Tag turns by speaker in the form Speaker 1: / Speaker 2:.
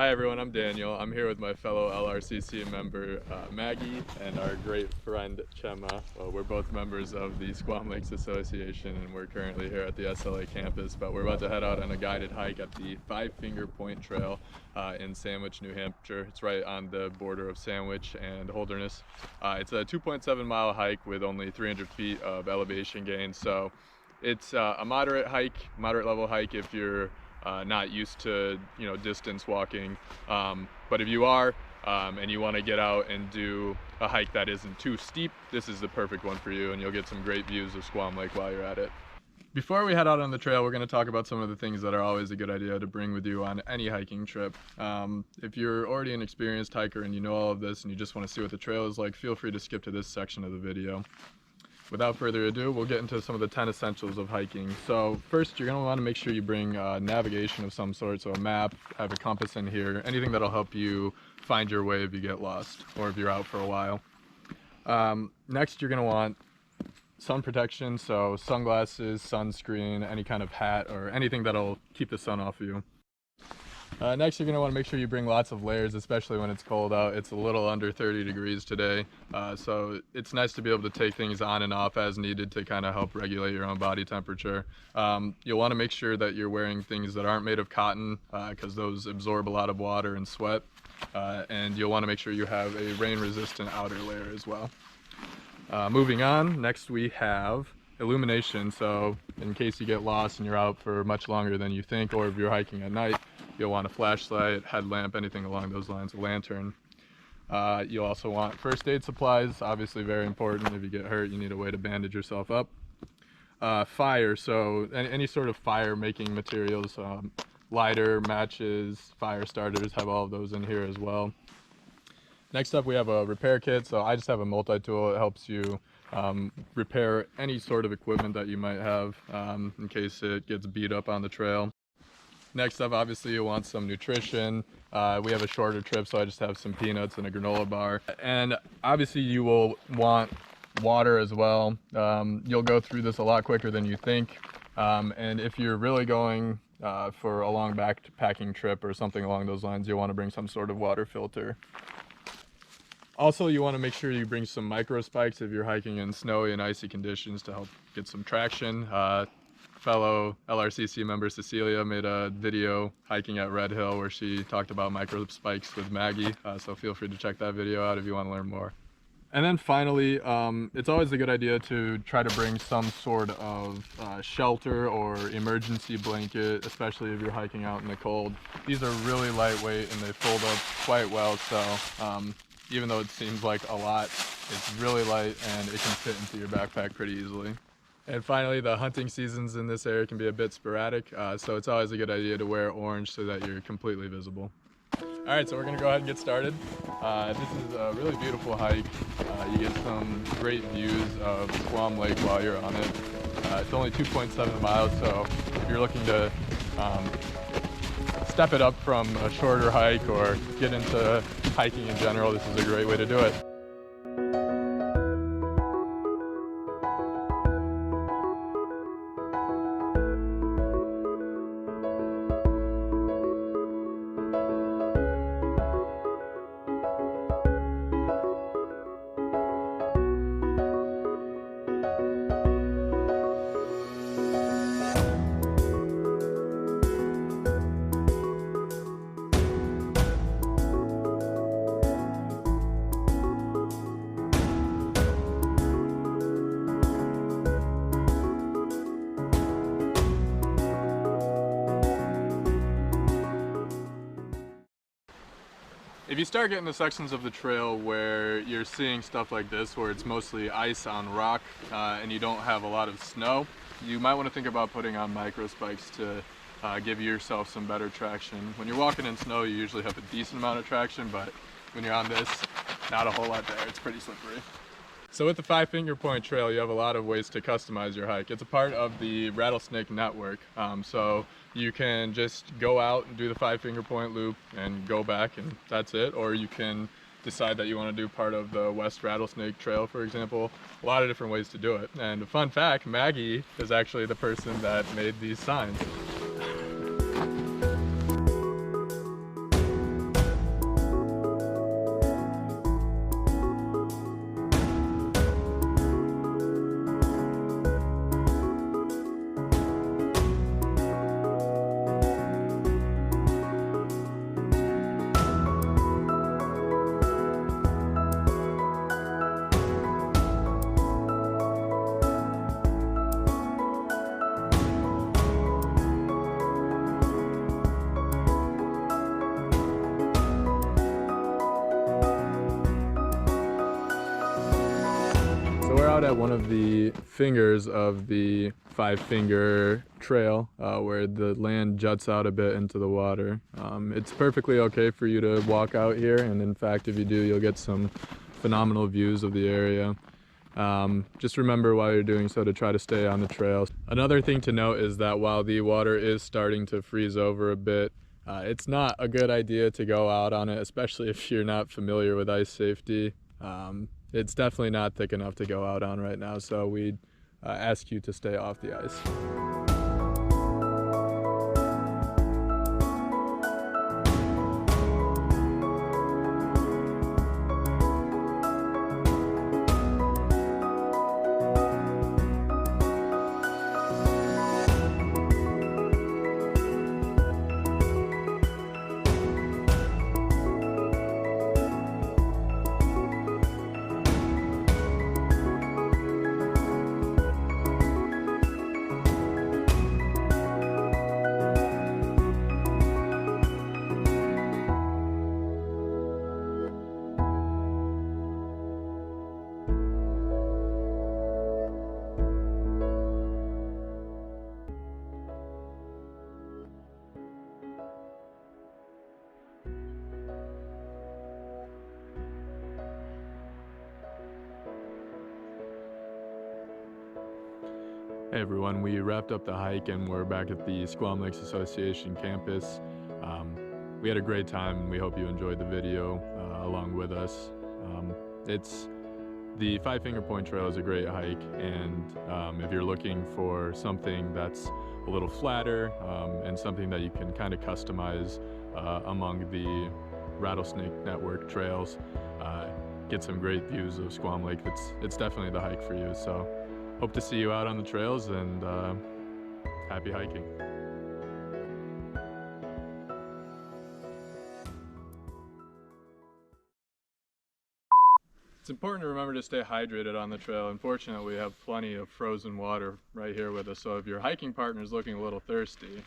Speaker 1: Hi everyone, I'm Daniel. I'm here with my fellow LRCC member Maggie and our great friend Chema. Well, we're both members of the Squam Lakes Association and we're currently here at the SLA campus, but we're about to head out on a guided hike at the Five Finger Point Trail in Sandwich, New Hampshire. It's right on the border of Sandwich and Holderness. It's a 2.7 mile hike with only 300 feet of elevation gain, so it's a moderate level hike if you're not used to distance walking, but if you are and you want to get out and do a hike that isn't too steep, this is the perfect one for you, and you'll get some great views of Squam Lake while you're at it. Before we head out on the trail, we're going to talk about some of the things that are always a good idea to bring with you on any hiking trip. If you're already an experienced hiker and you know all of this and you just want to see what the trail is like, feel free to skip to this section of the video. Without further ado, we'll get into some of the 10 essentials of hiking. So first, you're going to want to make sure you bring navigation of some sort, so a map, have a compass in here, anything that'll help you find your way if you get lost or if you're out for a while. Next, you're going to want sun protection, so sunglasses, sunscreen, any kind of hat, or anything that'll keep the sun off of you. Next, you're going to want to make sure you bring lots of layers, especially when it's cold out. It's a little under 30 degrees today, so it's nice to be able to take things on and off as needed to kind of help regulate your own body temperature. You'll want to make sure that you're wearing things that aren't made of cotton, because those absorb a lot of water and sweat, and you'll want to make sure you have a rain-resistant outer layer as well. Moving on, next we have illumination, so in case you get lost and you're out for much longer than you think, or if you're hiking at night, you'll want a flashlight, headlamp, anything along those lines, a lantern. You'll also want first aid supplies, obviously very important. If you get hurt, you need a way to bandage yourself up. Fire, so any sort of fire making materials, lighter, matches, fire starters, have all of those in here as well. Next up, we have a repair kit, so I just have a multi-tool. It helps you repair any sort of equipment that you might have in case it gets beat up on the trail. Next up, obviously you want some nutrition. We have a shorter trip, so I just have some peanuts and a granola bar. And obviously you will want water as well. You'll go through this a lot quicker than you think. And if you're really going for a long backpacking trip or something along those lines, you'll want to bring some sort of water filter. Also, you want to make sure you bring some micro spikes if you're hiking in snowy and icy conditions to help get some traction. Fellow LRCC member Cecilia made a video hiking at Red Hill where she talked about micro spikes with Maggie, so feel free to check that video out if you want to learn more. And then finally, it's always a good idea to try to bring some sort of shelter or emergency blanket, especially if you're hiking out in the cold. These are really lightweight and they fold up quite well, so even though it seems like a lot, it's really light and it can fit into your backpack pretty easily. And finally, the hunting seasons in this area can be a bit sporadic, so it's always a good idea to wear orange so that you're completely visible. Alright, so we're going to go ahead and get started. This is a really beautiful hike. You get some great views of Squam Lake while you're on it. It's only 2.7 miles, so if you're looking to step it up from a shorter hike or get into hiking in general, this is a great way to do it. If you start getting to sections of the trail where you're seeing stuff like this, where it's mostly ice on rock and you don't have a lot of snow, you might want to think about putting on micro spikes to give yourself some better traction. When you're walking in snow, you usually have a decent amount of traction, but when you're on this, not a whole lot there. It's pretty slippery. So with the Five Finger Point Trail, you have a lot of ways to customize your hike. It's a part of the Rattlesnake Network, so you can just go out and do the Five Finger Point loop and go back and that's it, or you can decide that you want to do part of the West Rattlesnake Trail, for example. A lot of different ways to do it. And a fun fact, Maggie is actually the person that made these signs. out at one of the fingers of the 5-finger trail where the land juts out a bit into the water. It's perfectly okay for you to walk out here, and in fact, if you do, you'll get some phenomenal views of the area. Just remember while you're doing so to try to stay on the trail. Another thing to note is that while the water is starting to freeze over a bit, it's not a good idea to go out on it, especially if you're not familiar with ice safety. It's definitely not thick enough to go out on right now, so we'd ask you to stay off the ice. Hey everyone, we wrapped up the hike and we're back at the Squam Lakes Association campus. We had a great time and we hope you enjoyed the video along with us. The 5-Finger Point Trail is a great hike, and if you're looking for something that's a little flatter and something that you can kind of customize among the Rattlesnake Network trails, get some great views of Squam Lake, it's definitely the hike for you. So hope to see you out on the trails, and happy hiking. It's important to remember to stay hydrated on the trail. Unfortunately, we have plenty of frozen water right here with us, so if your hiking partner is looking a little thirsty,